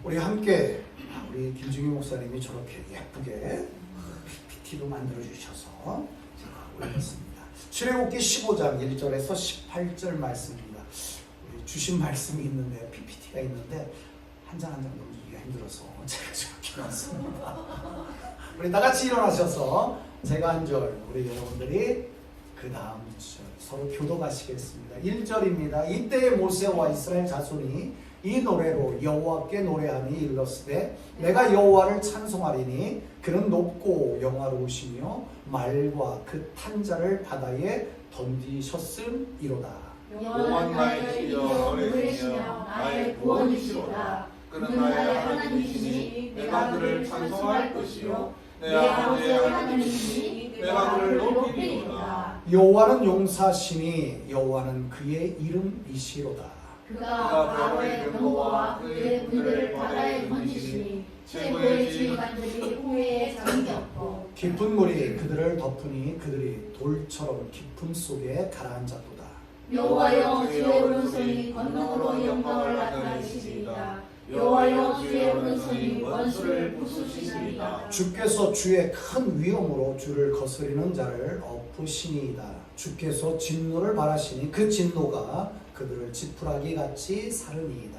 우리 함께 우리 김중희 목사님이 저렇게 예쁘게 PPT도 만들어 주셔서 제가 올렸습니다. 출애굽기 15장 1절에서 18절 말씀입니다. 우리 주신 말씀이 있는데 PPT가 있는데 한 장 한 장 넘기기가 힘들어서 제가 저렇게 놨습니다. 우리 다 같이 일어나셔서 제가 한 절, 우리 여러분들이 그 다음 절 서로 교독하시겠습니다. 1절입니다. 이때 모세와 이스라엘 자손이 이 노래로 여호와께 노래하니 이르렀으되 내가 여호와를 찬송하리니 그는 높고 영화로우시며 말과 그 탄자를 바다에 던지셨음이로다. 여호와 나의 이여 노래시며 나의 구원이시로다. 그는 나의 하나님이시니 내가 그를 찬송할 것이요 내 아버지의 하나님이시니 내가 그를 높이리로다. 여호와는 용사시니 여호와는 그의 이름이시로다. 그가 바로의 병거와 그의 군대를 바다에 던지시니 최고의 지휘관들이 후회에 잠겼고 깊은 물이 그들을 덮으니 그들이 돌처럼 깊음 속에 가라앉았도다. 여호와여 주의 오른손이 권능으로 영광을 나타내시리이다. 여호와여 주의 오른손이 원수를 부수시리이다. 주께서 주의 큰 위엄으로 주를 거스리는 자를 엎으시니이다. 주께서 진노를 바라시니 그 진노가 그들을 지푸라기 같이 사르니이다.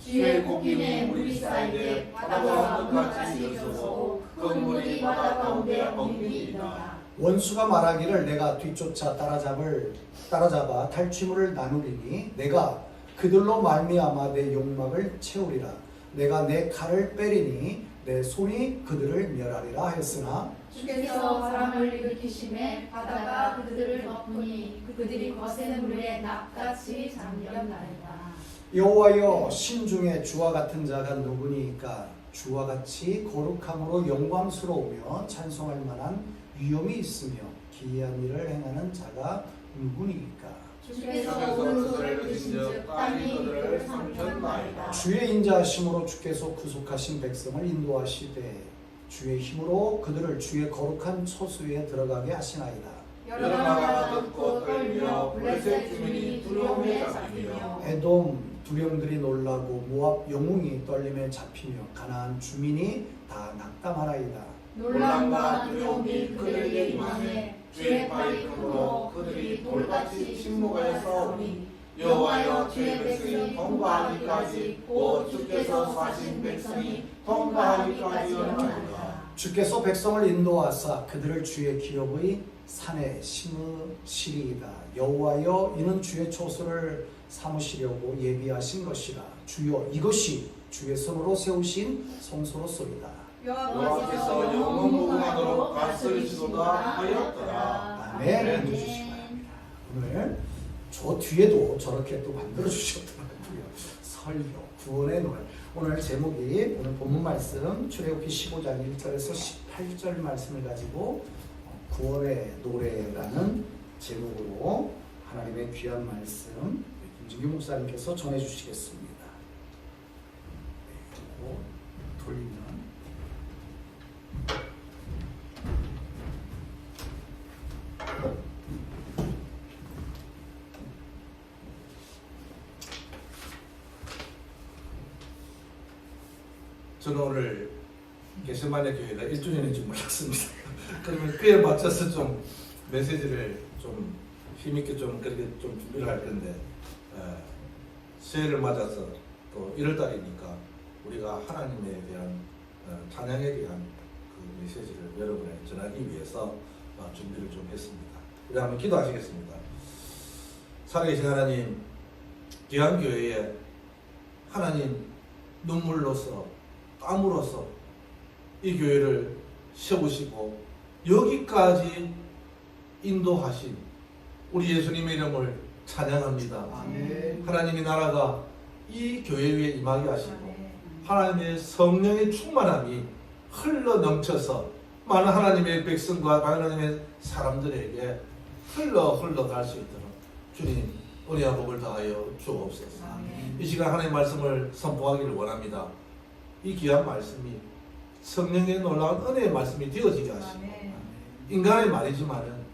주의 공김에 물이 쌓이되 바다가 끝같이 일어서고 그 물이 바다 가운데 엉키리이다. 원수가 말하기를 내가 뒤쫓아 따라잡아 탈취물을 나누리니 내가 그들로 말미암아 내 욕망을 채우리라. 내가 내 칼을 빼리니 내 손이 그들을 멸하리라 했으나 주께서 바람을 일으키심에 바다가 그들을 덮으니 그들이 거센 물에 납같이 잠겼나이다. 여호와여 신중에 주와 같은 자가 누구니까? 주와 같이 거룩함으로 영광스러우며 찬송할 만한 위엄이 있으며 기이한 일을 행하는 자가 누구니까? 주께서 오른손을 드신즉 땅이 그들을 삼켰나이다. 주의 인자하심으로 주께서 구속하신 백성을 인도하시되 주의 힘으로 그들을 주의 거룩한 처소에 들어가게 하시나이다. 여러 나라가 듣고 떨며 블레셋 주민이 두려움에 잡히며 에돔 두령들이 놀라고 모압 영웅이 떨림에 잡히며 가나안 주민이 다 낙담하나이다. 놀람과 두려움이 그들에게 임하네. 주의 팔이 크므로 그들이 돌같이 침묵하여 싸우니 여호와여 주의 백성이 통과하기까지 곧 주께서 사신 백성이 통과하기까지였나이다. 주께서 백성을 인도하사 그들을 주의 기업의 산에 심으시리이다. 여호와여 이는 주의 초소를 삼으시려고 예비하신 것이라. 주여 이것이 주의 손으로 세우신 성소로소이다. 여호와께서 영원무궁하도록 다스리시도다 하였더라. 아멘. 해주시기 바랍니다. 오늘 저 뒤에도 저렇게 또 만들어 주셨더라고요. 설교, 구원의 노래. 오늘 제목이 오늘 본문 말씀 출애굽기 15장 1절에서 18절 말씀을 가지고 구원의 노래라는 제목으로 하나님의 귀한 말씀 김진규 목사님께서 전해 주시겠습니다. 그리고 돌리면 저는 오늘 게세마네 교회가 1주년인 줄 몰랐습니다. 그러면 그에 맞춰서 좀 메시지를 좀 힘있게 좀 그렇게 좀 준비를 할 건데 새해를 맞아서 또 1월달이니까 우리가 하나님에 대한 찬양에 대한 그 메시지를 여러분에 전하기 위해서 준비를 좀 했습니다. 우리 한번 기도하시겠습니다. 살아계신 하나님, 귀한 교회에 하나님 눈물로서 땀으로서 이 교회를 세우시고 여기까지 인도하신 우리 예수님의 이름을 찬양합니다. 아멘. 하나님의 나라가 이 교회 위에 임하게 하시고 하나님의 성령의 충만함이 흘러 넘쳐서 많은 하나님의 백성과 하나님의 사람들에게 흘러갈 수 있도록 주님 은혜와 복을 다하여 주옵소서. 이 시간 하나님의 말씀을 선포하기를 원합니다. 이 귀한 말씀이 성령의 놀라운 은혜의 말씀이 되어지게 하시고 인간의 말이지만은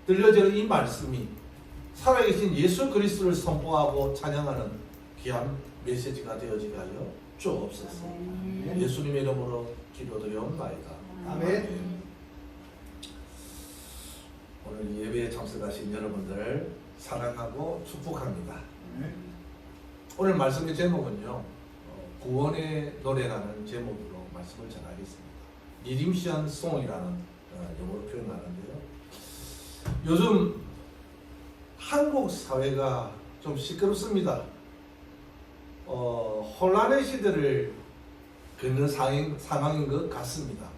들려지는 이 말씀이 살아계신 예수 그리스도를 선포하고 찬양하는 귀한 메시지가 되어지가요 주옵소서. 예수님의 이름으로 기도드려옵나이다. 아멘. 오늘 예배에 참석하신 여러분들 사랑하고 축복합니다. 오늘 말씀의 제목은요, 구원의 노래라는 제목으로 말씀을 전하겠습니다. 리딤션 송이라는 영어로 표현하는데요. 요즘 한국 사회가 좀 시끄럽습니다. 혼란의 시대를 걷는 상황인 것 같습니다.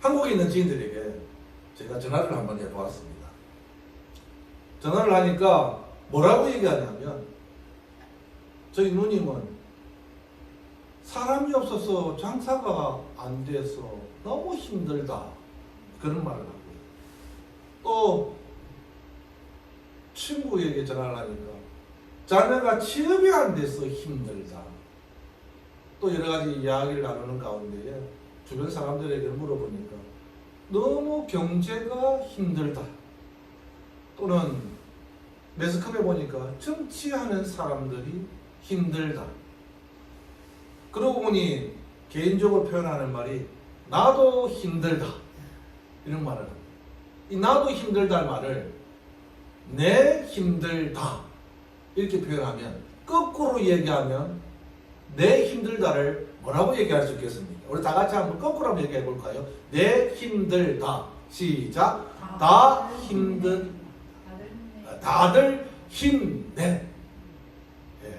한국에 있는 지인들에게 제가 전화를 한번 해보았습니다. 전화를 하니까 뭐라고 얘기하냐면, 저희 누님은 사람이 없어서 장사가 안 돼서 너무 힘들다, 그런 말을 하고요. 또 친구에게 전화를 하니까 자녀가 취업이 안 돼서 힘들다. 또 여러 가지 이야기를 나누는 가운데에 주변 사람들에게 물어보니까 너무 경제가 힘들다. 또는 매스컴에 보니까 정치하는 사람들이 힘들다. 그러고 보니 개인적으로 표현하는 말이 나도 힘들다, 이런 말을 합니다. 이 나도 힘들다는 말을 내 힘들다 이렇게 표현하면, 거꾸로 얘기하면 내 힘들다를 뭐라고 얘기할 수 있겠습니까? 우리 다 같이 한번 거꾸로 한번 얘기해 볼까요? 내 힘들다. 시작. 다 힘든, 다들 힘내. 예.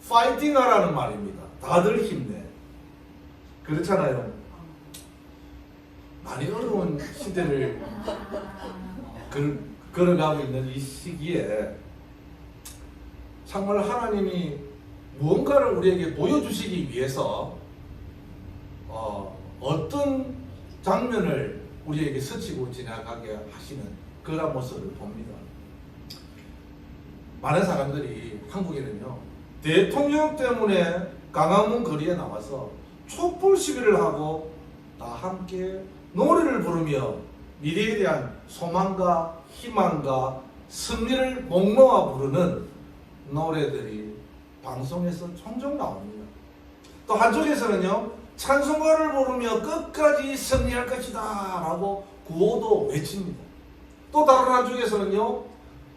파이팅 하라는 말입니다. 다들 힘내. 그렇잖아요. 많이 어려운 시대를 걸어가고 있는 이 시기에 정말 하나님이 무언가를 우리에게 보여주시기 위해서 어떤 장면을 우리에게 스치고 지나가게 하시는 그런 모습을 봅니다. 많은 사람들이 한국에는요, 대통령 때문에 강화문 거리에 나와서 촛불 시위를 하고 다 함께 노래를 부르며 미래에 대한 소망과 희망과 승리를 목놓아 부르는 노래들이 방송에서 종종 나옵니다. 또 한쪽에서는요, 찬송가를 부르며 끝까지 승리할 것이다 라고 구호도 외칩니다. 또 다른 한쪽에서는요,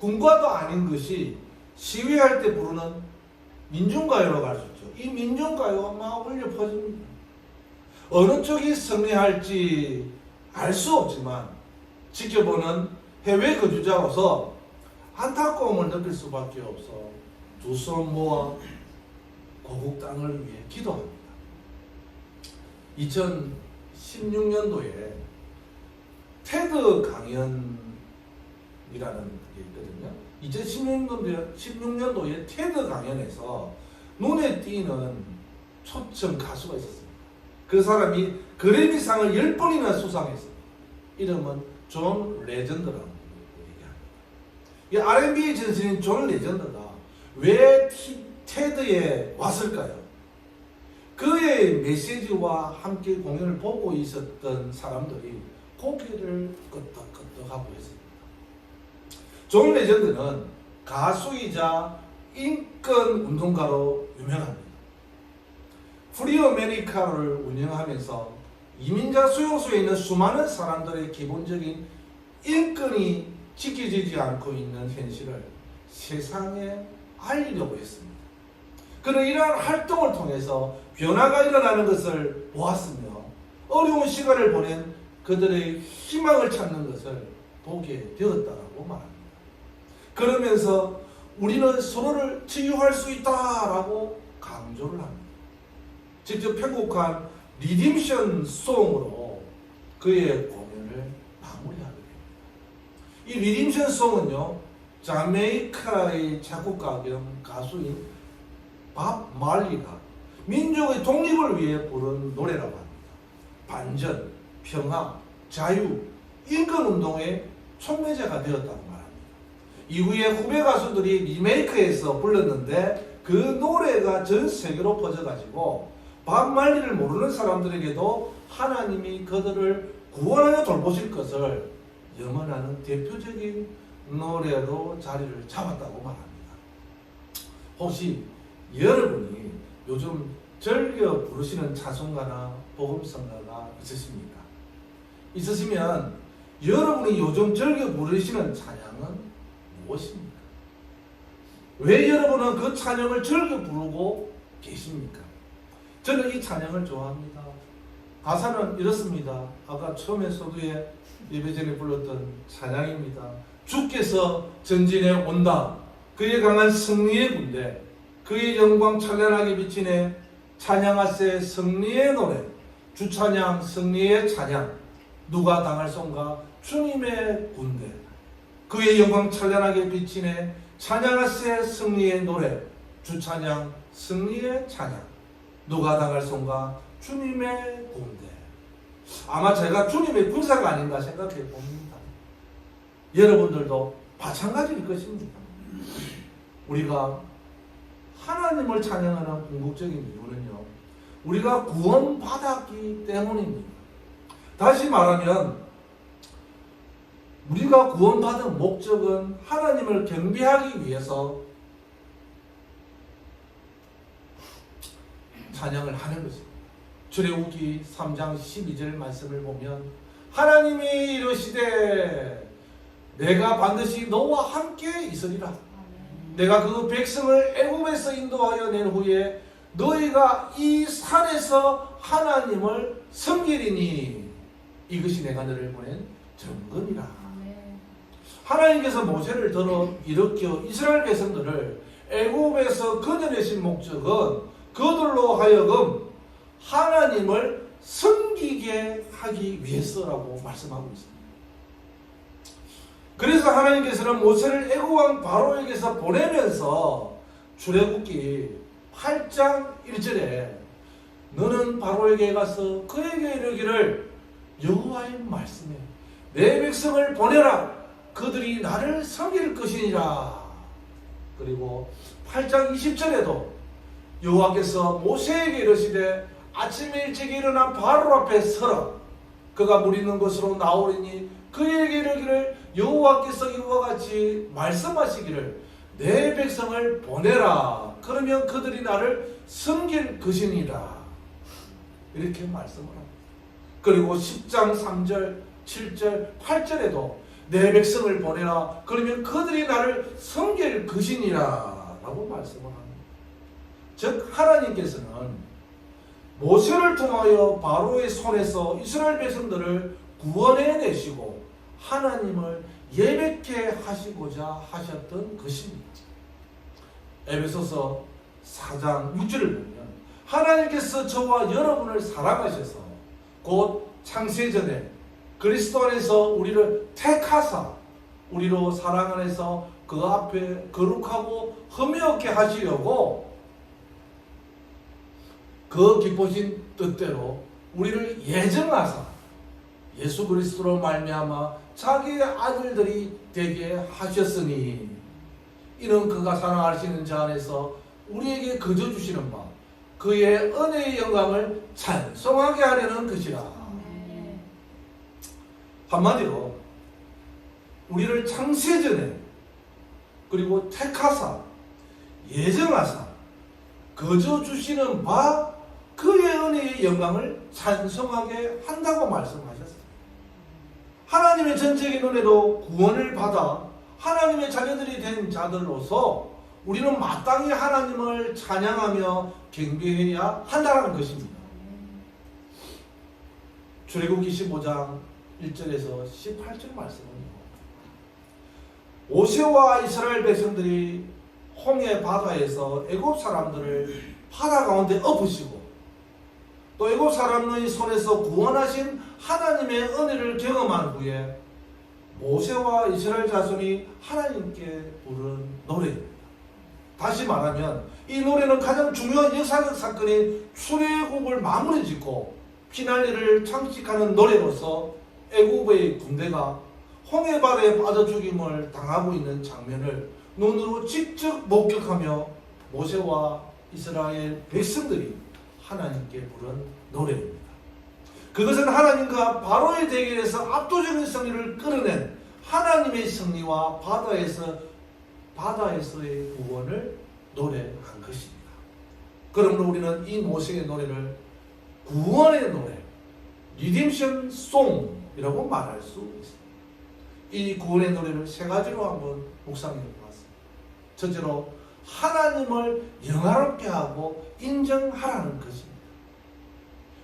군가도 아닌 것이 시위할 때 부르는 민중가요라고 할 수 있죠. 이 민중가요가 막 울려 퍼집니다. 어느 쪽이 승리할지 알 수 없지만 지켜보는 해외 거주자로서 안타까움을 느낄 수밖에 없어 두 손 모아 고국 땅을 위해 기도합니다. 2016년도에 테드 강연이라는 게 있거든요. 2016년도에 테드 강연에서 눈에 띄는 초청 가수가 있었습니다. 그 사람이 그래미상을 10번이나 수상했습니다. 이름은 존 레전드라는 얘기합니다. 이 R&B 전신인 존 레전드가 왜 테드에 왔을까요? 그의 메시지와 함께 공연을 보고 있었던 사람들이 고개를 끄덕끄덕하고 했습니다. 존 레전드는 가수이자 인권 운동가로 유명합니다. 프리 아메리카를 운영하면서 이민자 수용소에 있는 수많은 사람들의 기본적인 인권이 지켜지지 않고 있는 현실을 세상에 알리려고 했습니다. 그는 이러한 활동을 통해서 변화가 일어나는 것을 보았으며 어려운 시간을 보낸 그들의 희망을 찾는 것을 보게 되었다고 말합니다. 그러면서 우리는 서로를 치유할 수 있다라고 강조를 합니다. 직접 편곡한 리딤션 송으로 그의 공연을 마무리하게 됩니다. 이 리딤션 송은요, 자메이카의 작곡가 겸 가수인 밥 말리가 민족의 독립을 위해 부른 노래라고 합니다. 반전, 평화, 자유, 인권운동의 촉매제가 되었다고 말합니다. 이후에 후배 가수들이 리메이크해서 불렀는데 그 노래가 전 세계로 퍼져가지고 밥 말리를 모르는 사람들에게도 하나님이 그들을 구원하여 돌보실 것을 염원하는 대표적인 노래로 자리를 잡았다고 말합니다. 혹시 여러분이 요즘 즐겨 부르시는 찬송가나 복음성가가 있으십니까? 있으시면 여러분이 요즘 즐겨 부르시는 찬양은 무엇입니까? 왜 여러분은 그 찬양을 즐겨 부르고 계십니까? 저는 이 찬양을 좋아합니다. 가사는 이렇습니다. 아까 처음에 서두에 예배 전에 불렀던 찬양입니다. 주께서 전진해 온다. 그의 강한 승리의 군대, 그의 영광 찬란하게 비치네. 찬양하세 승리의 노래, 주찬양 승리의 찬양. 누가 당할 손가 주님의 군대, 그의 영광 찬란하게 비치네. 찬양하세 승리의 노래, 주찬양 승리의 찬양. 누가 당할 손가 주님의 군대. 아마 제가 주님의 군사가 아닌가 생각해 봅니다. 여러분들도 마찬가지일 것입니다. 우리가 하나님을 찬양하는 궁극적인 이유는요, 우리가 구원받았기 때문입니다. 다시 말하면 우리가 구원받은 목적은 하나님을 경배하기 위해서 찬양을 하는 것입니다. 출애굽기 3장 12절 말씀을 보면 하나님이 이르시되 내가 반드시 너와 함께 있으리라. 내가 그 백성을 애굽에서 인도하여 낸 후에 너희가 이 산에서 하나님을 섬기리니 이것이 내가 너를 보낸 증거니라. 하나님께서 모세를 들어 일으켜 이스라엘 백성들을 애굽에서 건져내신 목적은 그들로 하여금 하나님을 섬기게 하기 위해서라고 말씀하고 있습니다. 그래서 하나님께서는 모세를 애굽왕 바로에게서 보내면서 출애굽기 8장 1절에 너는 바로에게 가서 그에게 이르기를 여호와의 말씀에 내 백성을 보내라. 그들이 나를 섬길 것이니라. 그리고 8장 20절에도 여호와께서 모세에게 이르시되 아침에 일찍 일어나 바로 앞에 서라. 그가 물 있는 곳으로 나오리니 그에게 이르기를 여호와께서 이와 같이 말씀하시기를 내 백성을 보내라. 그러면 그들이 나를 섬길 것이니라. 이렇게 말씀을 합니다. 그리고 10장 3절, 7절, 8절에도 내 백성을 보내라. 그러면 그들이 나를 섬길 것이니라 라고 말씀을 합니다. 즉 하나님께서는 모세를 통하여 바로의 손에서 이스라엘 백성들을 구원해내시고 하나님을 예배케 하시고자 하셨던 것입니다. 에베소서 4장 6절을 보면 하나님께서 저와 여러분을 사랑하셔서 곧 창세전에 그리스도 안에서 우리를 택하사 우리로 사랑 안에서 그 앞에 거룩하고 흠이 없게 하시려고 그 기쁘신 뜻대로 우리를 예정하사 예수 그리스도로 말미암아 자기의 아들들이 되게 하셨으니 이는 그가 사랑하시는 자 안에서 우리에게 거저 주시는 바 그의 은혜의 영광을 찬송하게 하려는 것이라. 한마디로 우리를 창세전에 그리고 택하사 예정하사 거저 주시는 바 그의 은혜의 영광을 찬송하게 한다고 말씀하셨습니다. 하나님의 전적인 은혜로 구원을 받아 하나님의 자녀들이 된 자들로서 우리는 마땅히 하나님을 찬양하며 경배해야 한다는 것입니다. 출애굽기 15장 1절에서 18절 말씀입니다. 모세와 이스라엘 백성들이 홍해 바다에서 애굽 사람들을 바다 가운데 엎으시고 또 애굽 사람의 손에서 구원하신 하나님의 은혜를 경험한 후에 모세와 이스라엘 자손이 하나님께 부른 노래입니다. 다시 말하면 이 노래는 가장 중요한 역사적 사건인 출애굽을 마무리 짓고 피날리를 장식하는 노래로서 애굽의 군대가 홍해 바다에 빠져 죽임을 당하고 있는 장면을 눈으로 직접 목격하며 모세와 이스라엘 백성들이 하나님께 부른 노래입니다. 그것은 하나님과 바로의 대결에서 압도적인 승리를 끌어낸 하나님의 승리와 바다에서의 구원을 노래한 것입니다. 그러므로 우리는 이 모세의 노래를 구원의 노래, 리뎀션 송이라고 말할 수 있습니다. 이 구원의 노래를 세 가지로 한번 묵상해 보았습니다. 첫째로 하나님을 영화롭게 하고 인정하라는 것입니다.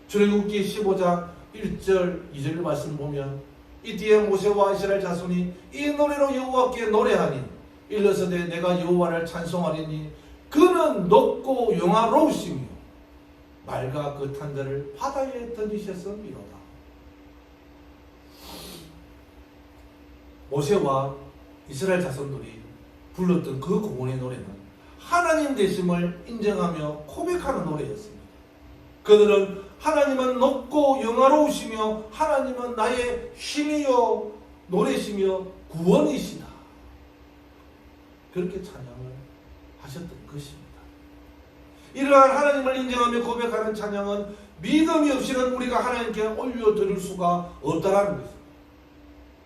출애굽기 15장 1절 2절 말씀 보면 이때에 모세와 이스라엘 자손이 이 노래로 여호와께 노래하니 일러서되 내가 여호와를 찬송하리니 그는 높고 영화로우시며 말과 그 탄자를 바다에 던지셨음이로다. 모세와 이스라엘 자손들이 불렀던 그 구원의 노래는 하나님 되심을 인정하며 고백하는 노래였습니다. 그들은 하나님은 높고 영화로우시며 하나님은 나의 힘이요 노래시며 구원이시다. 그렇게 찬양을 하셨던 것입니다. 이러한 하나님을 인정하며 고백하는 찬양은 믿음이 없이는 우리가 하나님께 올려드릴 수가 없다라는 것입니다.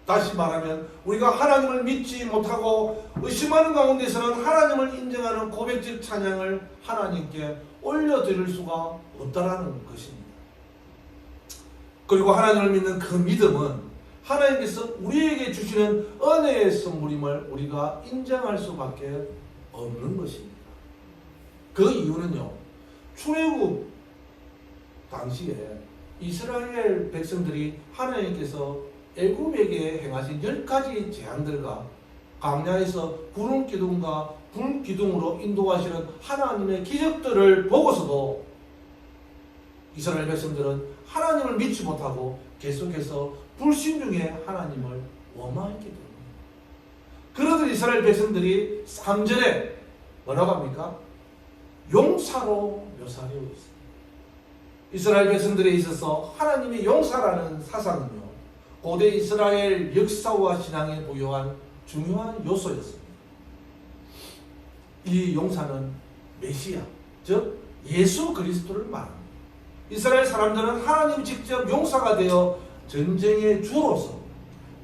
다시 말하면 우리가 하나님을 믿지 못하고 의심하는 가운데서는 하나님을 인정하는 고백적 찬양을 하나님께 올려드릴 수가 없다라는 것입니다. 그리고 하나님을 믿는 그 믿음은 하나님께서 우리에게 주시는 은혜의 선물임을 우리가 인정할 수밖에 없는 것입니다. 그 이유는요, 출애굽 당시에 이스라엘 백성들이 하나님께서 애굽에게 행하신 10가지 재앙들과 광야에서 구름 기둥과 불 기둥으로 인도하시는 하나님의 기적들을 보고서도 이스라엘 백성들은 하나님을 믿지 못하고 계속해서 불신중에 하나님을 원망했기 때문입니다. 그러던 이스라엘 백성들이 3절에 뭐라고 합니까? 용사로 묘사되어 있습니다. 이스라엘 백성들에 있어서 하나님의 용사라는 사상은요, 고대 이스라엘 역사와 신앙에 부여한 중요한 요소였습니다. 이 용사는 메시아, 즉 예수 그리스도를 말합니다. 이스라엘 사람들은 하나님 직접 용사가 되어 전쟁의 주로서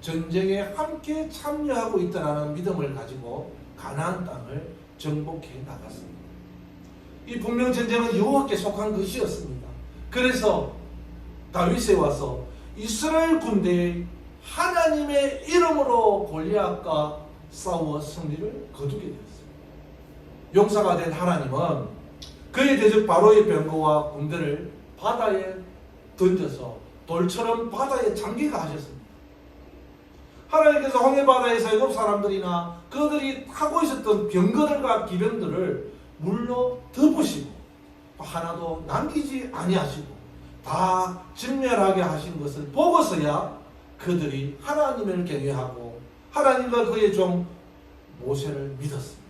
전쟁에 함께 참여하고 있다는 믿음을 가지고 가나안 땅을 정복해 나갔습니다. 이 분명 전쟁은 여호와께 속한 것이었습니다. 그래서 다윗에 와서 이스라엘 군대에 하나님의 이름으로 골리앗과 싸워 승리를 거두게 되었습니다. 용사가 된 하나님은 그의 대적 바로의 병거와 군대를 바다에 던져서 돌처럼 바다에 잠기가 하셨습니다. 하나님께서 홍해바다에서 애굽 사람들이나 그들이 타고 있었던 병거들과 기병들을 물로 덮으시고 하나도 남기지 아니하시고 다 진멸하게 하신 것을 보고서야 그들이 하나님을 경외하고 하나님과 그의 종 모세를 믿었습니다.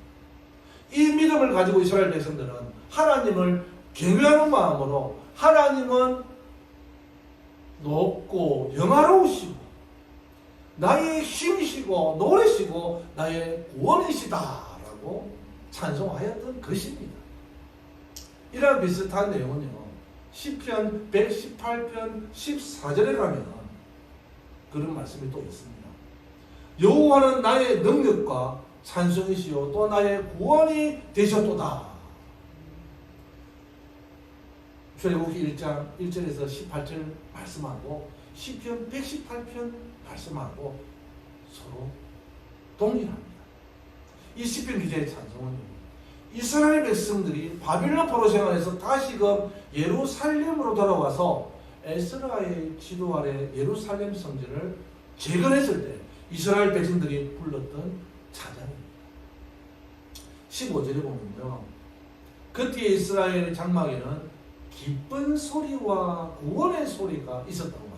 이 믿음을 가지고 이스라엘 백성들은 하나님을 경외하는 마음으로 하나님은 높고 영화로우시고 나의 힘이시고 노래시고 나의 구원이시다라고 찬송하였던 것입니다. 이런 비슷한 내용은요, 시편 118편 14절에 가면 그런 말씀이 또 있습니다. 여호와는 나의 능력과 찬송이시요 또 나의 구원이 되셨도다. 출애굽기 1장 1절에서 18절 말씀하고 시편 118편 말씀하고 서로 동일합니다. 이 시편 기자의 찬송은요, 이스라엘 백성들이 바빌론 포로 생활에서 다시금 예루살렘으로 돌아와서 에스라의 지도 아래 예루살렘 성전을 재건했을 때 이스라엘 백성들이 불렀던 찬양입니다. 15절에 보면요, 그때 이스라엘의 장막에는 기쁜 소리와 구원의 소리가 있었다고 합니다.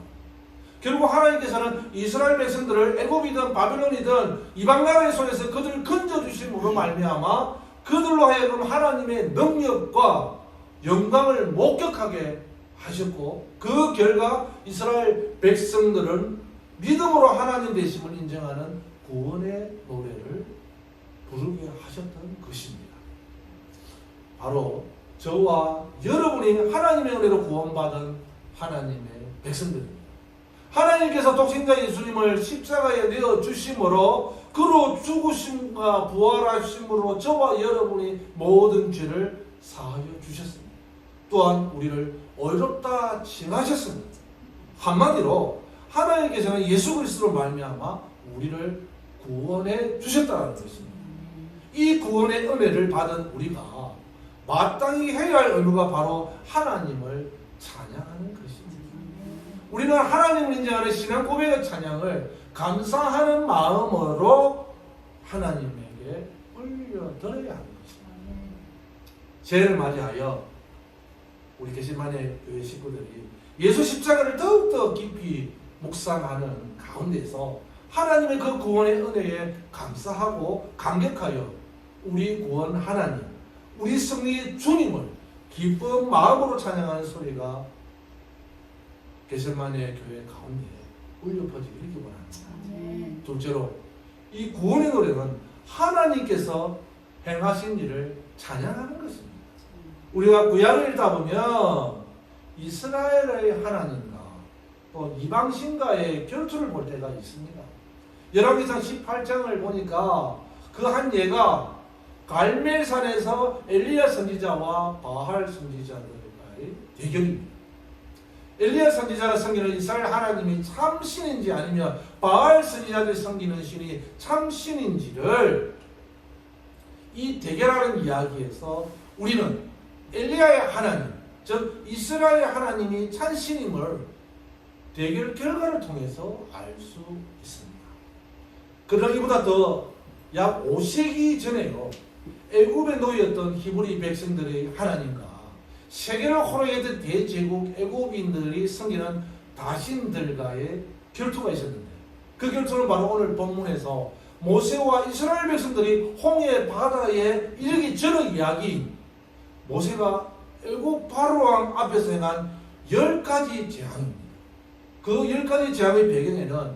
결국 하나님께서는 이스라엘 백성들을 애굽이든 바빌론이든 이방 나라의 손에서 그들을 건져주심으로 말미암아 그들로 하여금 하나님의 능력과 영광을 목격하게 하셨고 그 결과 이스라엘 백성들은 믿음으로 하나님 되심을 인정하는 구원의 노래를 부르게 하셨던 것입니다. 바로 저와 여러분이 하나님의 은혜로 구원받은 하나님의 백성들입니다. 하나님께서 독생자 예수님을 십자가에 내어주심으로 그로 죽으심과 부활하심으로 저와 여러분이 모든 죄를 사하여 주셨습니다. 또한 우리를 어렵다 칭하셨습니다. 한마디로 하나님께서는 예수 그리스도로 말미암아 우리를 구원해 주셨다는 것입니다. 이 구원의 은혜를 받은 우리가 마땅히 해야 할 의무가 바로 하나님을 찬양하는 것입니다. 우리는 하나님을 인정하는 신앙 고백의 찬양을 감사하는 마음으로 하나님에게 올려드려야 하는 것입니다. 새해를 맞이하여 우리 게시만의 교회 식구들이 예수 십자가를 더욱더 깊이 묵상하는 가운데서 하나님의 그 구원의 은혜에 감사하고 감격하여 우리 구원 하나님, 우리 승리의 주님을 기쁜 마음으로 찬양하는 소리가 게세마네 교회 가운데 울려 퍼지기를 기원합니다. 둘째로 이 구원의 노래는 하나님께서 행하신 일을 찬양하는 것입니다. 우리가 구약을 읽다 보면 이스라엘의 하나님과 또 이방신과의 결투를 볼 때가 있습니다. 열왕기상 18장을 보니까 그 한 예가 갈멜산에서 엘리야 선지자와 바할 선지자들과의 대결입니다. 엘리야 선지자가 섬기는 이스라엘 하나님이 참신인지 아니면 바알 선지자들이 섬기는 신이 참신인지를 이 대결하는 이야기에서 우리는 엘리야의 하나님, 즉 이스라엘 하나님이 참신임을 대결 결과를 통해서 알 수 있습니다. 그러나 이보다 더 약 5세기 전에요. 애굽에 놓였던 히브리 백성들의 하나님과 세계를 호령했던 대제국 애굽인들이 섬기는 다신들과의 결투가 있었는데 그 결투는 바로 오늘 본문에서 모세와 이스라엘 백성들이 홍해 바다에 이르기 전의 이야기인 모세가 애굽 바로왕 앞에서 행한 10가지 재앙입니다. 그 10가지 재앙의 배경에는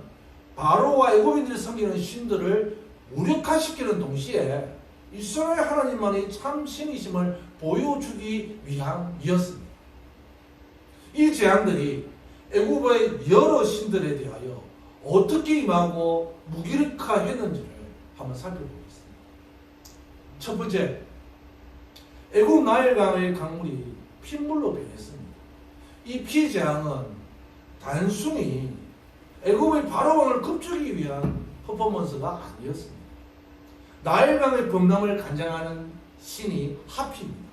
바로와 애굽인들이 섬기는 신들을 무력화시키는 동시에 이스라엘 하나님만이 참신이심을 보여주기 위함이었습니다. 이 재앙들이 애굽의 여러 신들에 대하여 어떻게 임하고 무기력화했는지를 한번 살펴보겠습니다. 첫 번째, 애굽 나일강의 강물이 핏물로 변했습니다. 이 피재앙은 단순히 애굽의 바로왕을 급주기 위한 퍼포먼스가 아니었습니다. 나일강의 범람을 간장하는 신이 하피입니다.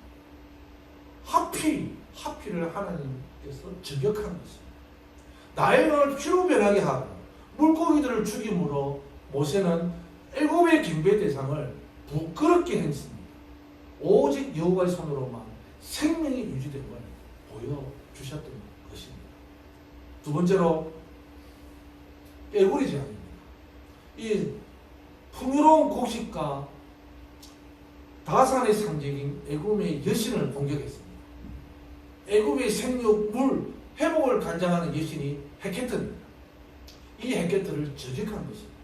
하피를 하나님께서 저격한 것입니다. 나일강을 피로 변하게 하고 물고기들을 죽임으로 모세는 애굽의 경배 대상을 부끄럽게 했습니다. 오직 여호와의 손으로만 생명이 유지된 걸 보여주셨던 것입니다. 두 번째로 깨구리 재앙입니다. 이 풍요로운 곡식과 다산의 상징인 애굽의 여신을 공격했습니다. 애굽의 생육, 물, 회복을 간장하는 여신이 헤케트입니다. 이 헤케트를 저격한 것입니다.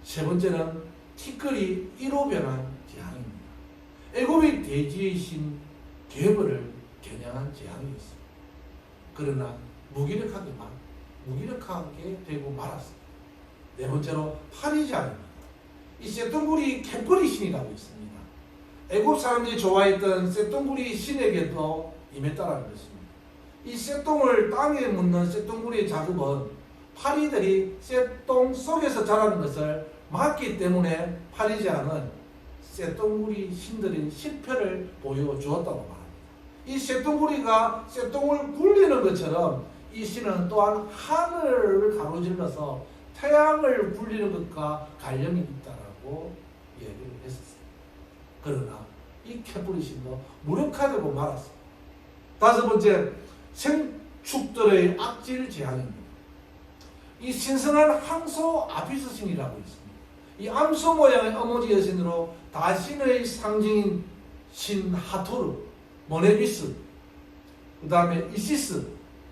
세 번째는 티끌이 이로 변한 재앙입니다. 애굽의 대지의 신 게벌을 겨냥한 재앙이었습니다. 그러나 무기력하게 되고 말았습니다. 네 번째로 파리재앙입니다. 이 셋동구리 캔퍼리 신이라고 있습니다. 애굽 사람들이 좋아했던 셋동구리 신에게도 임했다는 것입니다. 이 셋동을 땅에 묻는 셋동구리의 작업은 파리들이 셋동 속에서 자라는 것을 막기 때문에 파리재앙은 셋동구리 신들의 실패를 보여주었다고 말합니다. 이 셋동구리가 셋동을 굴리는 것처럼 이 신은 또한 하늘을 가로질러서 태양을 굴리는 것과 관련이 있다라고 얘기를 했었어요. 그러나 이 캔퍼리 신도 무력화되고 말았습니다. 다섯 번째, 생축들의 악질 재앙입니다. 이 신성한 항소 아피스 신이라고 있습니다. 이 암소 모양의 어머니 여신으로 다신의 상징인 신 하토르, 모네비스, 그 다음에 이시스,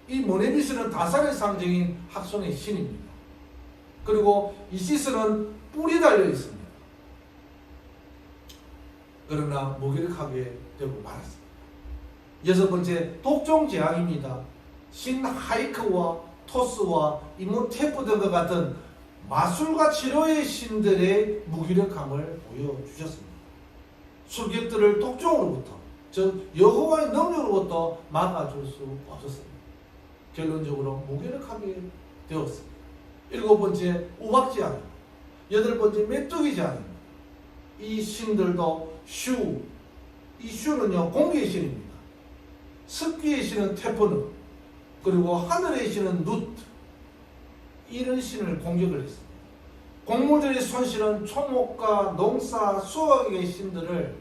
이 모네비스는 다산의 상징인 학손의 신입니다. 그리고 이시스는 뿔이 달려 있습니다. 그러나 무기력하게 되고 말았습니다. 여섯 번째, 독종 재앙입니다. 신 하이크와 토스와 이모테프 등과 같은 마술과 치료의 신들의 무기력함을 보여주셨습니다. 술객들을 독종으로부터 즉 여호와의 능력으로부터 막아줄 수 없었습니다. 결론적으로 무기력하게 되었습니다. 7번째 우박지향, 8번째 메뚜기지향입니다. 이 신들도 이 슈는요 공기의 신입니다. 습기의 신은 테프누, 그리고 하늘의 신은 누트, 이런 신을 공격을 했습니다. 곡물들의 손실은 초목과 농사, 수확의 신들을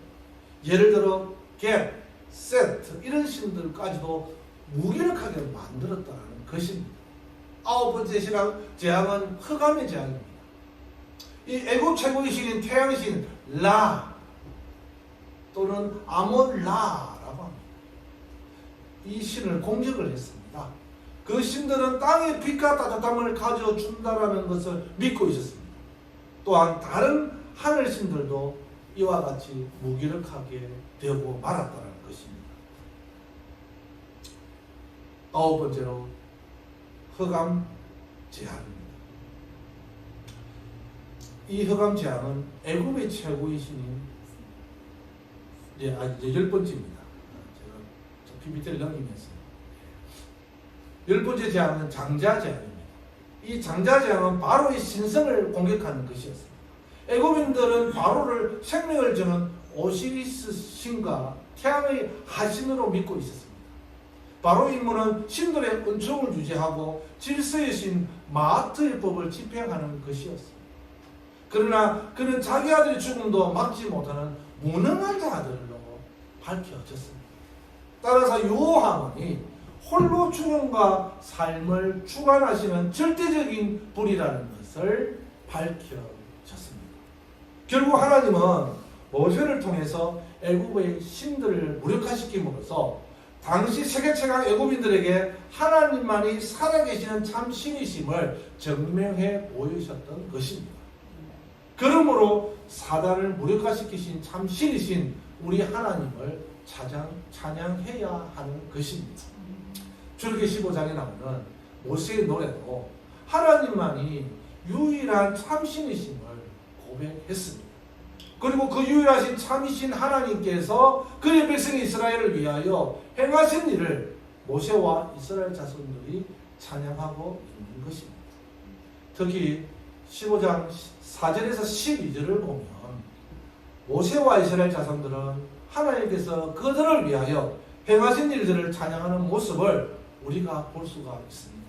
예를 들어 갭, 세트 이런 신들까지도 무기력하게 만들었다는 것입니다. 9번째 재앙은 흑암의 재앙입니다. 이 애국 최고의 신인 태양의 신 라 또는 아몬라라고 합니다. 이 신을 공격을 했습니다. 그 신들은 땅의 빛과 따뜻함을 가져준다라는 것을 믿고 있었습니다. 또한 다른 하늘 신들도 이와 같이 무기력하게 되고 말았다는 것입니다. 9번째로 흑암 재앙입니다. 이 흑암 재앙은 애굽의 최고의 신인 10번째입니다. 제가 PPT를 넘기면서 10번째 재앙은 장자 재앙입니다. 이 장자 재앙은 바로의 신성을 공격하는 것이었습니다. 애굽인들은 바로를 생명을 주는 오시리스 신과 태양의 하신으로 믿고 있었습니다. 바로 인물은 신들의 은총을 유지하고 질서의 신 마아트의 법을 집행하는 것이었습니다. 그러나 그는 자기 아들의 죽음도 막지 못하는 무능한 자들로 밝혀졌습니다. 따라서 여호와는 홀로 죽음과 삶을 주관하시는 절대적인 분이라는 것을 밝혀졌습니다. 결국 하나님은 모세를 통해서 애굽의 신들을 무력화시킴으로써 당시 세계 최강 애굽인들에게 하나님만이 살아계시는 참 신이심을 증명해 보이셨던 것입니다. 그러므로 사단을 무력화시키신 참 신이신 우리 하나님을 찬양해야 하는 것입니다. 출애굽기 15장에 나오는 모세의 노래도 하나님만이 유일한 참신이심을 고백했습니다. 그리고 그 유일하신 참이신 하나님께서 그의 백성 이스라엘을 위하여 행하신 일을 모세와 이스라엘 자손들이 찬양하고 있는 것입니다. 특히 15장 4절에서 12절을 보면 모세와 이스라엘 자손들은 하나님께서 그들을 위하여 행하신 일들을 찬양하는 모습을 우리가 볼 수가 있습니다.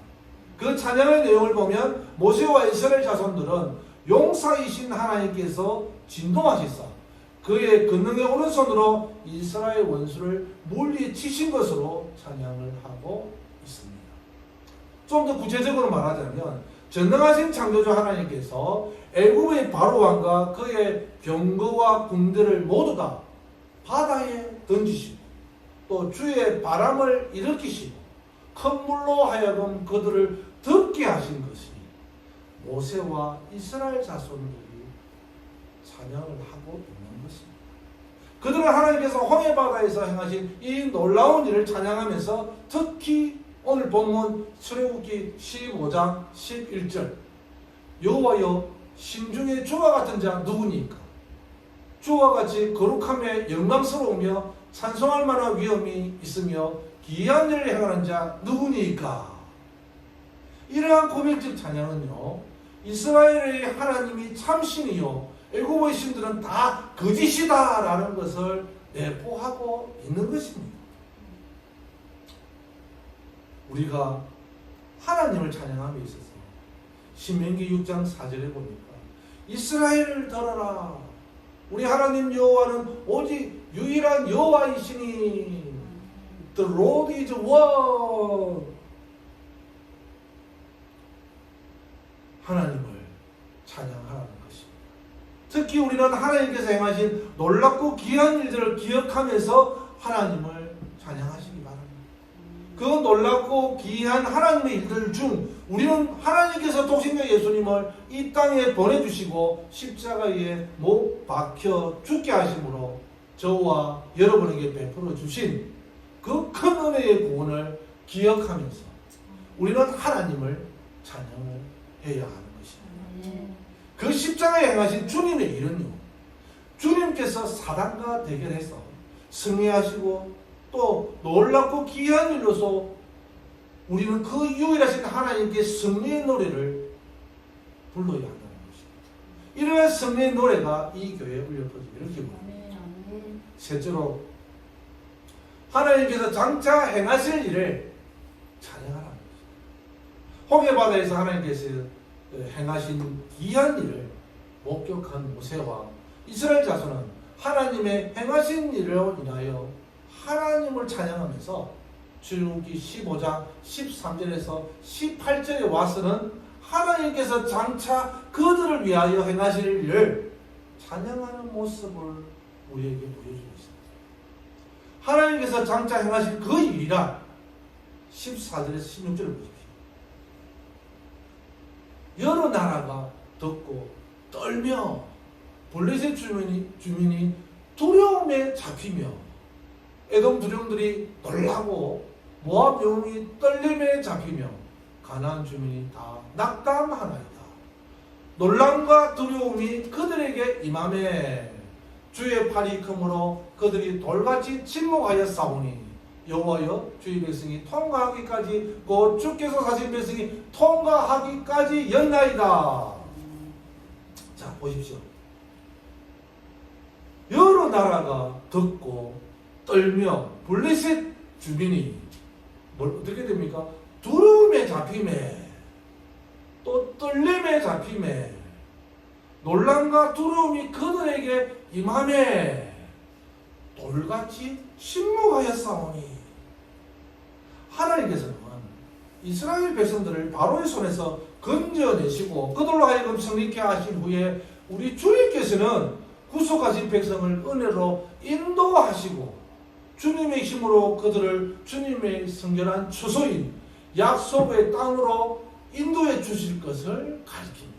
그 찬양의 내용을 보면 모세와 이스라엘 자손들은 용사이신 하나님께서 진동하시사 그의 권능의 오른손으로 이스라엘 원수를 물리치신 것으로 찬양을 하고 있습니다. 좀 더 구체적으로 말하자면 전능하신 창조주 하나님께서 애굽의 바로 왕과 그의 병거와 군대를 모두 다 바다에 던지시고 또 주의 바람을 일으키시고 큰 물로 하여금 그들을 덮게 하신 것이 모세와 이스라엘 자손들이 찬양을 하고 있는 것입니다. 그들은 하나님께서 홍해바다에서 행하신 이 놀라운 일을 찬양하면서 특히 오늘 본문 출애굽기 15장 11절 여호와여 심중에 주와 같은 자 누구니까? 주와 같이 거룩하며 영광스러우며 찬송할 만한 위엄이 있으며 기이한 일을 행하는 자 누구니까? 이러한 고백적 찬양은요 이스라엘의 하나님이 참신이요 애굽의 신들은 다 거짓이다라는 것을 내포하고 있는 것입니다. 우리가 하나님을 찬양함에 있어서 신명기 6장 4절에 보니까 이스라엘을 들어라 우리 하나님 여호와는 오직 유일한 여호와이시니 The Lord is one. 하나님을 찬양하라는 것입니다. 특히 우리는 하나님께서 행하신 놀랍고 귀한 일들을 기억하면서 하나님을 찬양하시기 바랍니다. 그 놀랍고 귀한 하나님의 일들 중 우리는 하나님께서 독생자 예수님을 이 땅에 보내주시고 십자가에 못 박혀 죽게 하심으로 저와 여러분에게 베풀어 주신 그 큰 은혜의 구원을 기억하면서 우리는 하나님을 찬양을 해야 하는 것입니다. 그 십자가에 행하신 주님의 일은요 주님께서 사단과 대결해서 승리하시고 또 놀랍고 귀한 일로서 우리는 그 유일하신 하나님께 승리의 노래를 불러야 한다는 것입니다. 이러한 승리의 노래가 이 교회에 울려 퍼지기를 기원합니다. 셋째로 하나님께서 장차 행하실 일을 찬양하라는 것입니다. 홍해바다에서 하나님께서 행하신 귀한 일을 목격한 모세와 이스라엘 자손은 하나님의 행하신 일로 인하여 하나님을 찬양하면서 출애굽기 15장 13절에서 18절에 와서는 하나님께서 장차 그들을 위하여 행하실 일을 찬양하는 모습을 우리에게 보여주고 있습니다. 하나님께서 장차 행하실 그 일이라 14절에서 16절을 보십시오. 여러 나라가 듣고 떨며 블레셋 주민이 두려움에 잡히며 에돔 두령들이 놀라고 모압 영웅이 떨림에 잡히며 가나안 주민이 다 낙담하나이다. 놀람과 두려움이 그들에게 임하매 주의 팔이 크므로 그들이 돌같이 침묵하여 싸우니 여호와여 주의 백성이 통과하기까지 곧 주께서 사신 백성이 통과하기까지 연나이다. 자 보십시오. 여러 나라가 듣고 떨며 블레셋 주민이 어떻게 됩니까? 두려움에 잡힘에 또 떨림에 잡힘에 놀람과 두려움이 그들에게 임하매 돌같이 침묵하여 싸우니 하나님께서는 이스라엘 백성들을 바로의 손에서 건져내시고 그들로 하여금 성립케 하신 후에 우리 주님께서는 구속하신 백성을 은혜로 인도하시고 주님의 힘으로 그들을 주님의 성결한 처소인 약속의 땅으로 인도해 주실 것을 가리킵니다.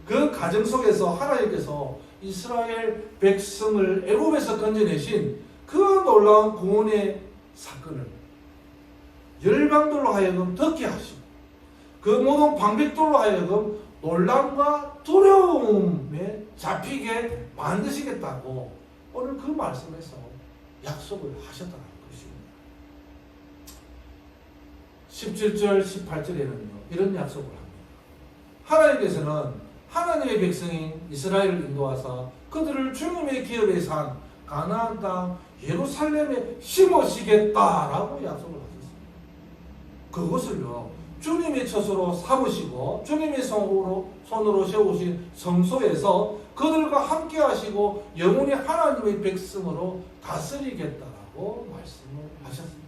그 과정 속에서 하나님께서 이스라엘 백성을 애굽에서 건져내신 그 놀라운 구원의 사건을 열방들로 하여금 듣게 하시고 그 모든 방백들로 하여금 놀람과 두려움에 잡히게 만드시겠다고 오늘 그 말씀에서 약속을 하셨다는 것입니다. 17절 18절에는요 이런 약속을 합니다. 하나님께서는 하나님의 백성인 이스라엘을 인도하사 그들을 주님의 기업에 산 가나안 땅 예루살렘에 심으시겠다라고 약속을 하셨습니다. 그것을요 주님의 처소로 삼으시고 주님의 손으로 세우신 성소에서 그들과 함께 하시고 영원히 하나님의 백성으로 다스리겠다라고 말씀을 하셨습니다.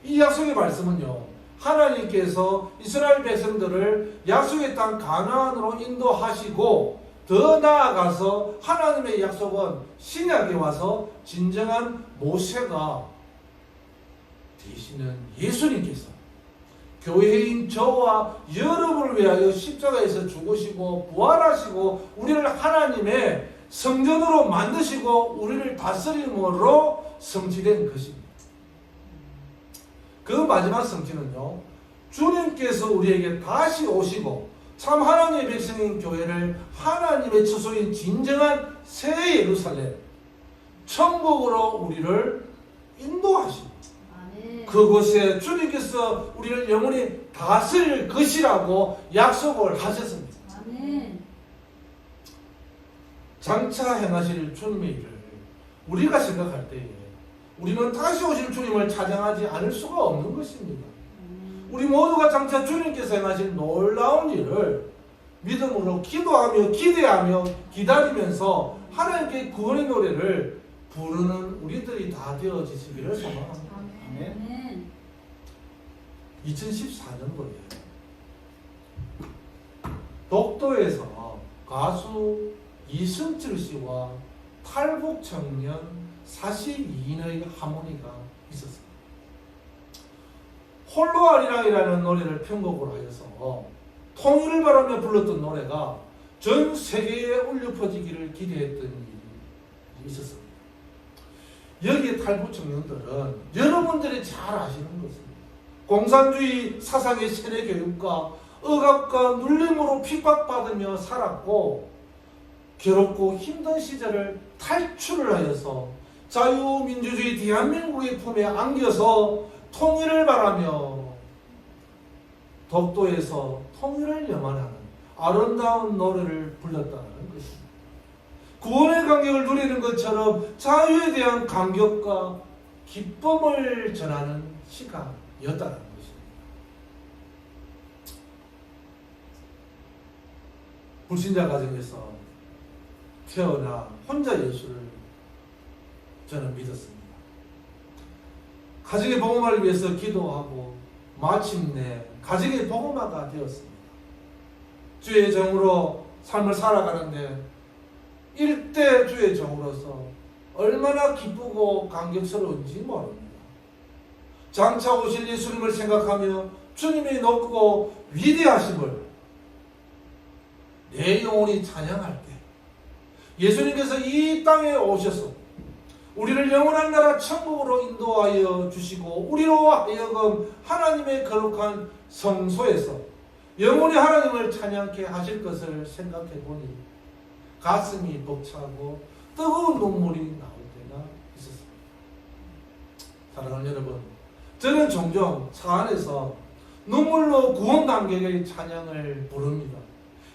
이 약속의 말씀은요 하나님께서 이스라엘 백성들을 약속의 땅 가나안으로 인도하시고 더 나아가서 하나님의 약속은 신약에 와서 진정한 모세가 되시는 예수님께서 교회인 저와 여러분을 위하여 십자가에서 죽으시고 부활하시고 우리를 하나님의 성전으로 만드시고 우리를 다스림으로 성취된 것입니다. 그 마지막 성취는요 주님께서 우리에게 다시 오시고 참 하나님의 백성인 교회를 하나님의 처소인 진정한 새 예루살렘 천국으로 우리를 인도하십니다. 그곳에 주님께서 우리를 영원히 다스릴 것이라고 약속을 하셨습니다. 아멘. 장차 행하실 주님의 일을 우리가 생각할 때에 우리는 다시 오실 주님을 찬양하지 않을 수가 없는 것입니다. 우리 모두가 장차 주님께서 행하실 놀라운 일을 믿음으로 기도하며 기대하며 기다리면서 하나님께 구원의 노래를 부르는 우리들이 다 되어지시기를 소망합니다. 아멘. 2014년도에 독도에서 가수 이승철 씨와 탈북 청년 42인의 하모니가 있었습니다. 홀로아리랑이라는 노래를 편곡을 하여서 통일을 바라며 불렀던 노래가 전 세계에 울려 퍼지기를 기대했던 일이 있었습니다. 여기에 탈북 청년들은 여러분들이 잘 아시는 것입니다. 공산주의 사상의 세뇌 교육과 억압과 눌림으로 핍박받으며 살았고 괴롭고 힘든 시절을 탈출을 하여서 자유민주주의 대한민국의 품에 안겨서 통일을 바라며 독도에서 통일을 염원하는 아름다운 노래를 불렀다는 것입니다. 구원의 감격을 누리는 것처럼 자유에 대한 감격과 기쁨을 전하는 시간이었다는 것입니다. 불신자 가정에서 태어나 혼자 예수를 저는 믿었습니다. 가정의 복음화를 위해서 기도하고 마침내 가정의 복음화가 되었습니다. 주의 종으로 삶을 살아가는데 일대 주의 종으로서 얼마나 기쁘고 감격스러운지 모릅니다. 장차 오실 예수님을 생각하며 주님의 높고 위대하심을 내 영혼이 찬양할 때 예수님께서 이 땅에 오셔서 우리를 영원한 나라 천국으로 인도하여 주시고 우리로 하여금 하나님의 거룩한 성소에서 영원히 하나님을 찬양케 하실 것을 생각해 보니 가슴이 벅차고 뜨거운 눈물이 나올 때가 있었습니다. 사랑하는 여러분, 저는 종종 차 안에서 눈물로 구원 감격의 찬양을 부릅니다.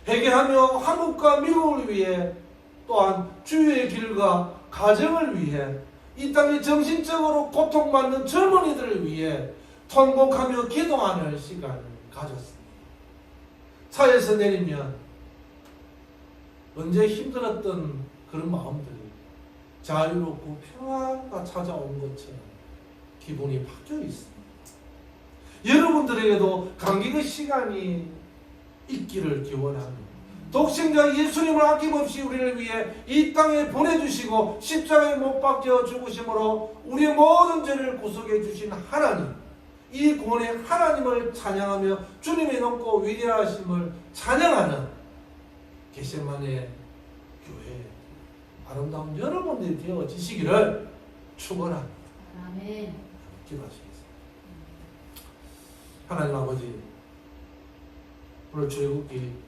회개하며 한국과 미국을 위해 또한 주의 길과 가정을 위해 이 땅에 정신적으로 고통받는 젊은이들을 위해 통곡하며 기도하는 시간을 가졌습니다. 차에서 내리면 언제 힘들었던 그런 마음들이 자유롭고 평화가 찾아온 것처럼 기분이 바뀌어 있습니다. 여러분들에게도 감격의 시간이 있기를 기원합니다. 독생자 예수님을 아낌없이 우리를 위해 이 땅에 보내주시고 십자가에 못 박혀 죽으심으로 우리의 모든 죄를 구속해 주신 하나님, 이 구원의 하나님을 찬양하며 주님의 높고 위대하심을 찬양하는 겟세마네 교회 아름다운 여러분들이 되어지시기를 축원합니다. 아멘. 기도하시겠습니다. 하나님 아버지, 오늘 출애굽기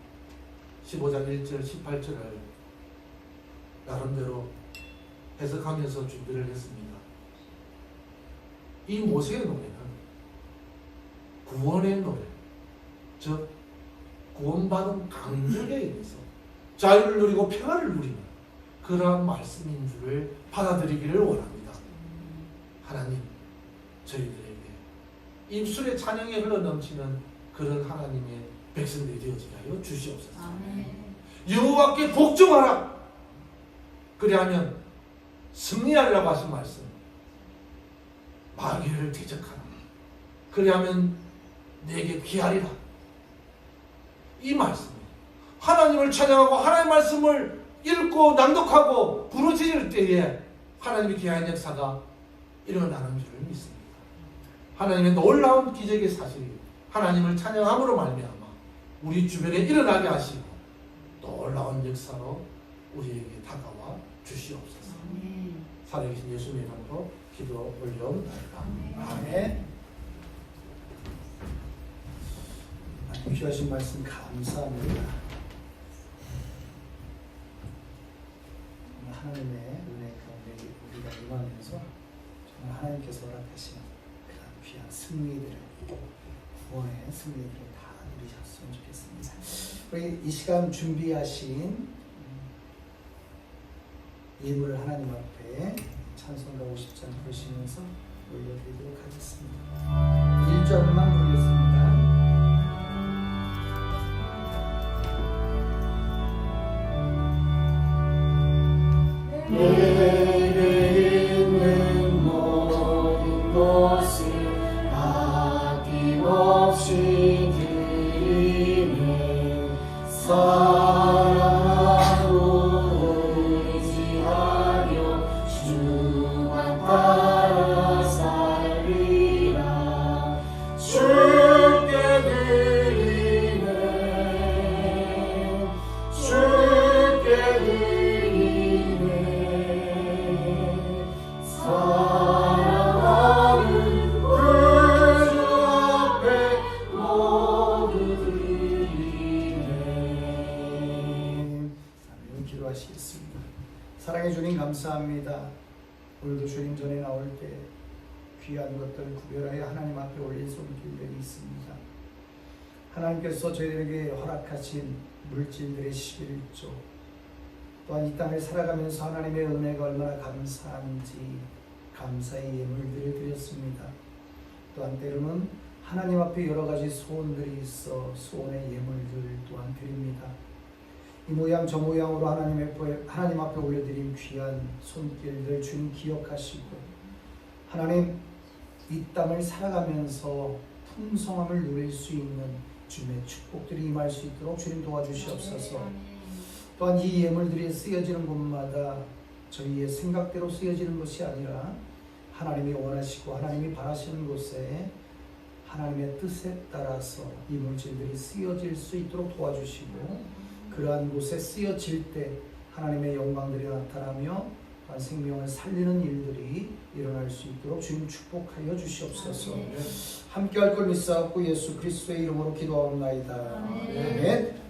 15장 1절 18절을 나름대로 해석하면서 준비를 했습니다. 이 모세의 노래는 구원의 노래, 즉 구원받은 강력에 의해서 자유를 누리고 평화를 누리는 그러한 말씀인 줄을 받아들이기를 원합니다. 하나님, 저희들에게 입술에 찬양이 흘러넘치는 그런 하나님의 백성들이 되어지게 하여 주시옵소서. 여호와께 복종하라. 그리하면 승리하리라고 하신 말씀, 마귀를 대적하라. 그리하면 내게 피하리라. 이 말씀, 하나님을 찬양하고 하나님의 말씀을 읽고 낭독하고 부르짖을 때에 하나님의 귀한 역사가 일어나는 줄을 믿습니다. 하나님의 놀라운 기적의 사실이 하나님을 찬양함으로 말미암아 우리 주변에 일어나게 하시고 놀라운 역사로 우리에게 다가와 주시옵소서. 살아계신 예수님의 이름으로 기도 올려옵나이다. 아멘. 하나님 귀하신 말씀 감사합니다. 하나님의 은혜 가운데 우리가 임하면서 정말 하나님께서 허락하신 그런 귀한 승리들을, 구원의 승리들을 다 누리셨으면 좋겠습니다. 우리 이 시간 준비하신 예물 하나님 앞에 찬송가 50장 부르시면서 올려드리도록 하겠습니다. 1절만 부르겠습니다. 내게 있는 모든 것을 아낌없이 드리네. 사랑하고 의지하며 주만 따라 살리라. 주 오늘도 주님 전에 나올 때 귀한 것들 구별하여 하나님 앞에 올린 손길들이 있습니다. 하나님께서 저희들에게 허락하신 물질들의 11조, 또한 이 땅을 살아가면서 하나님의 은혜가 얼마나 감사한지 감사의 예물들을 드렸습니다. 또한 때로는 하나님 앞에 여러 가지 소원들이 있어 소원의 예물들 또한 드립니다. 이 모양 저 모양으로 하나님 앞에 올려드린 귀한 손길들 주님 기억하시고, 하나님 이 땅을 살아가면서 풍성함을 누릴 수 있는 주님의 축복들이 임할 수 있도록 주님 도와주시옵소서. 또한 이 예물들이 쓰여지는 곳마다 저희의 생각대로 쓰여지는 것이 아니라 하나님이 원하시고 하나님이 바라시는 곳에 하나님의 뜻에 따라서 이 물질들이 쓰여질 수 있도록 도와주시고, 그러한 곳에 쓰여질 때 하나님의 영광들이 나타나며 또한 생명을 살리는 일들이 일어날 수 있도록 주님 축복하여 주시옵소서. 함께 할 걸 믿사옵고 예수 그리스도의 이름으로 기도하옵나이다. 아멘.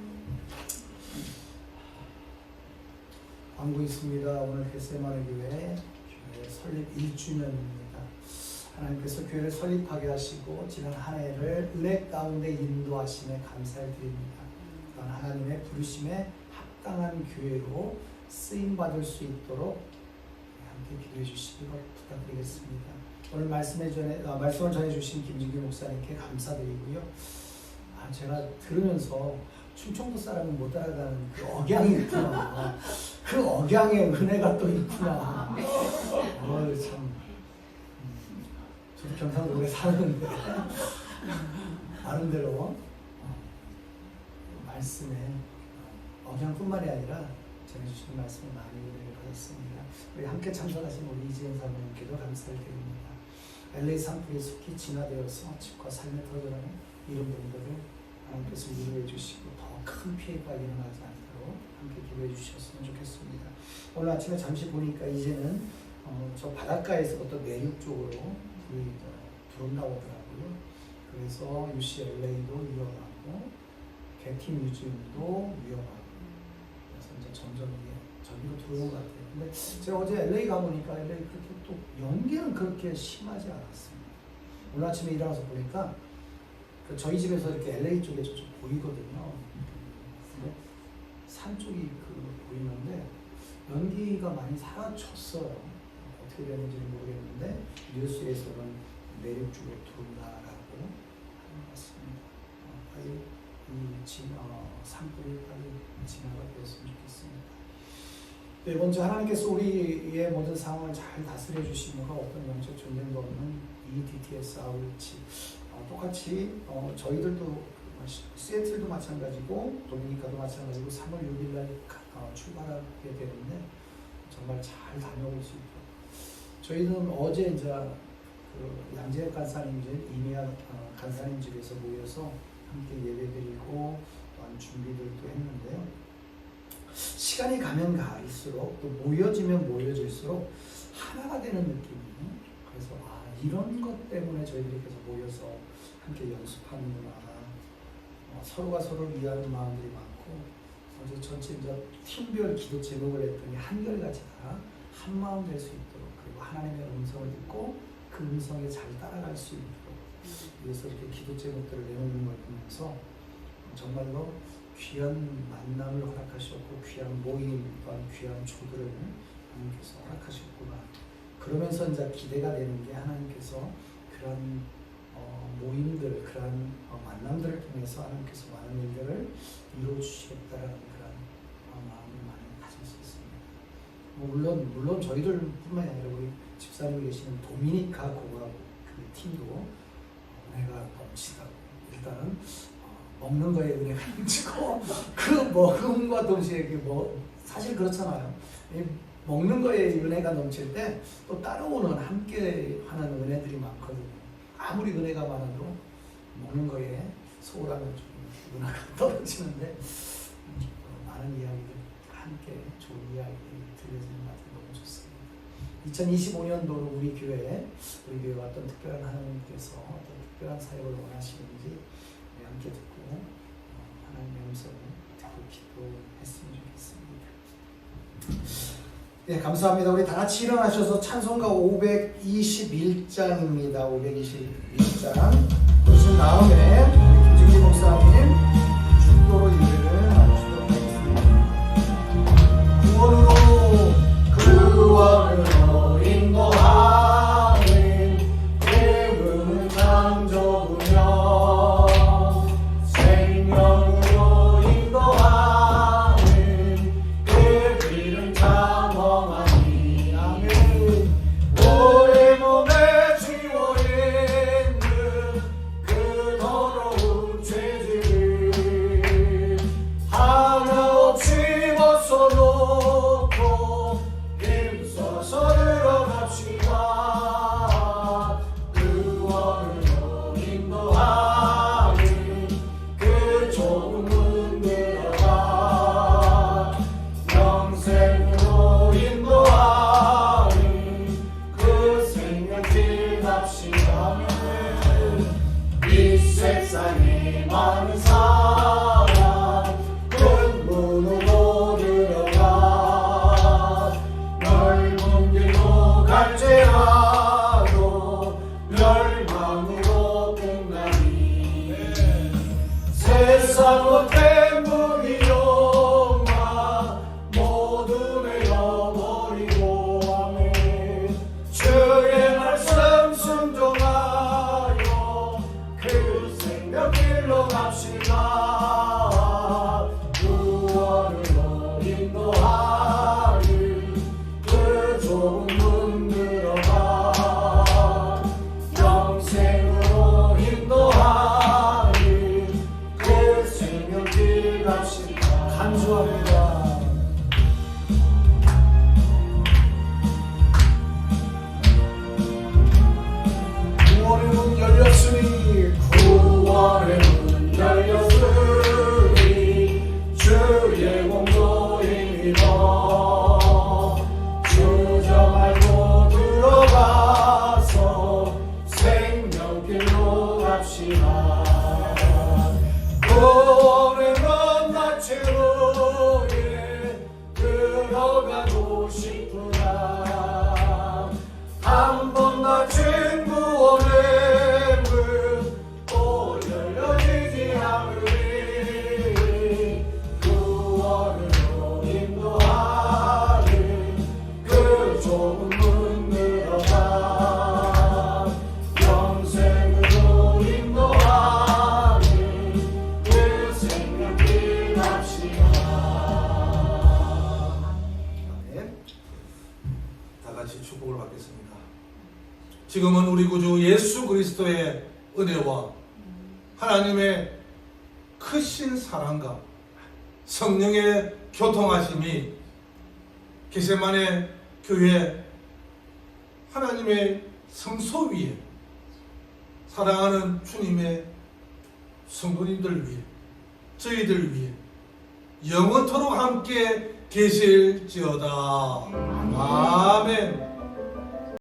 광고 있습니다. 오늘 겟세마네 교회 설립 1주년입니다. 하나님께서 교회를 설립하게 하시고 지난 한 해를 은혜 가운데 인도하심에 감사를 드립니다. 또한 하나님의 부르심에 합당한 교회로 쓰임받을 수 있도록 함께 기도해 주시기 부탁드리겠습니다. 오늘 말씀을 전해주신 김진규 목사님께 감사드리고요. 제가 들으면서 충청도 사람은 못 따라가는 그 억양이 있구나. 그 억양의 은혜가 또 있구나. 참. 저도 경상도 오래 사는데 나름대로 말씀에 억양뿐만이 아니라 전해주시는 말씀에 많이 은혜를 받았습니다. 우리 함께 참석하신 우리 이지은 사모님께도 감사를 드립니다. LA 산불이 속히 진화되어서 집과 삶에 터져나는 이런 분들을 하나님께서 위로해 주시고 더 큰 피해가 일어나지 않도록 함께 기도해 주셨으면 좋겠습니다. 오늘 아침에 잠시 보니까 이제는 저 바닷가에서부터 내륙 쪽으로 불이 들어온다고 하더라고요. 그래서 UCLA도 위험하고 게티 뮤지엄도 위험하고, 그래서 이제 점점 저기로 들어오는 것 같아요. 근데 제가 어제 LA 가보니까 LA 그렇게 또 연기는 그렇게 심하지 않았습니다. 오늘 아침에 일어나서 보니까 저희 집에서 이렇게 LA 쪽에 저쪽 보이거든요. 근데 산 쪽이 보이는데 연기가 많이 사라졌어요. 어떻게 되는지는 모르겠는데 뉴스에서는 내륙 쪽으로 들어온다라고 하는 것 같습니다. 빨리 산불이 빨리 진화가 되었으면 좋겠습니다. 네 번째, 하나님께서 우리의 모든 상황을 잘 다스려 주시므로 어떤 영적 전쟁도 없는 EDTS 아울치, 똑같이 저희들도 시애틀도 마찬가지고 도미니카도 마찬가지고 3월 6일 날 출발하게 되는데 정말 잘 다녀올 수 있도록, 저희는 어제 이제 양재혁 간사님 이미아 간사님 집에서 모여서 함께 예배드리고 또한 준비들도 했는데요. 시간이 가면 갈수록 또 모여지면 모여질수록 하나가 되는 느낌이, 그래서 이런 것 때문에 저희들이 계속 모여서 함께 연습하는구나. 서로가 서로를 위하는 마음들이 많고, 어제 전체 이제 팀별 기도 제목을 했더니 한결같이 다 한 마음 될 수 있도록, 그리고 하나님의 음성을 듣고 그 음성에 잘 따라갈 수 있도록 위해서 이렇게 기도 제목들을 내놓는 걸 보면서 정말로 귀한 만남을 허락하셨고 귀한 모임 또한 귀한 조들을 하나님께서 허락하셨구나. 그러면서 이제 기대가 되는 게 하나님께서 그런 모임들, 그런 만남들을 통해서 하나님께서 많은 일들을 이루어주시겠다라는 그런 마음을 많이 가질 수 있습니다. 물론 저희들뿐만이 아니라 우리 집사님이 계시는 도미니카 공화국 그 팀도 은혜가 넘치다고, 일단은 먹는 거에 은혜가 넘치고 그 먹음과 동시에 사실 그렇잖아요. 먹는 거에 은혜가 넘칠 때 또 따라오는 함께 하는 은혜들이 많거든요. 아무리 은혜가 많아도 먹는 거에 소홀하면 좀 은혜가 떨어지는데 많은 이야기들 함께 좋은 이야기를 들려주는 것 같아서 너무 좋습니다. 2025년도로 우리 교회와 어떤 특별한 하나님께서 어떤 특별한 사역을 원하시는지 함께 듣고 하나님의 음성을 듣고 기도했으면 좋겠습니다. 네, 감사합니다. 우리 다 같이 일어나셔서 찬송가 521장입니다. 521장. 그러신 다음에 우리 김진기 목사님 축도로 예배를 나누시도록 하겠습니다. 구원으로 인도하는 예금은 창조부며 생명으로 인도하는 그 길은 장엄하니 아멘. 우리 몸에 지워 있는 그 더러운 죄질을 하나 없이 벗어놓고 힘써서 들어갑시다. 구원으로 인도하는 그 좁은 문 들어가 영생으로 인도하는 그 생명길 갑시다. 이 세상에 많은 사람 큰 문으로 들어가 넓은 길로 갈지라도 멸망으로 끝나니 세상 못된 무기용마 모두 내어버리고 아멘. 주의 말씀 순종하여 그 생명길로 갑시다. 구원으로 인도하는 그 좁은 문 들어가 영생으로 인도하는 그 생명길 갑시다. 간주합니다. 구원의 문 열렸으니 구원의 문 열렸으니 주의 공도입니다. 주저 말고 들어가서 생명길로 갑시다. 구원의 문 나체로에 들어가고 싶으나 한 번 닫힌 구원의 문 또 열려지지 않으리. 구원으로 인도하는 그 좁은 문 들어가 영생으로 인도하는 그 생명길 갑시다. 아멘. 다 같이 축복을 받겠습니다. 지금은 우리 구주 예수 그리스도의 은혜와 하나님의 크신 사랑과 성령의 교통하심이 게세마네 교회 하나님의 성소 위에 사랑하는 주님의 성도님들 위해 저희들 위해 영원토록 함께 계실지어다. 아멘.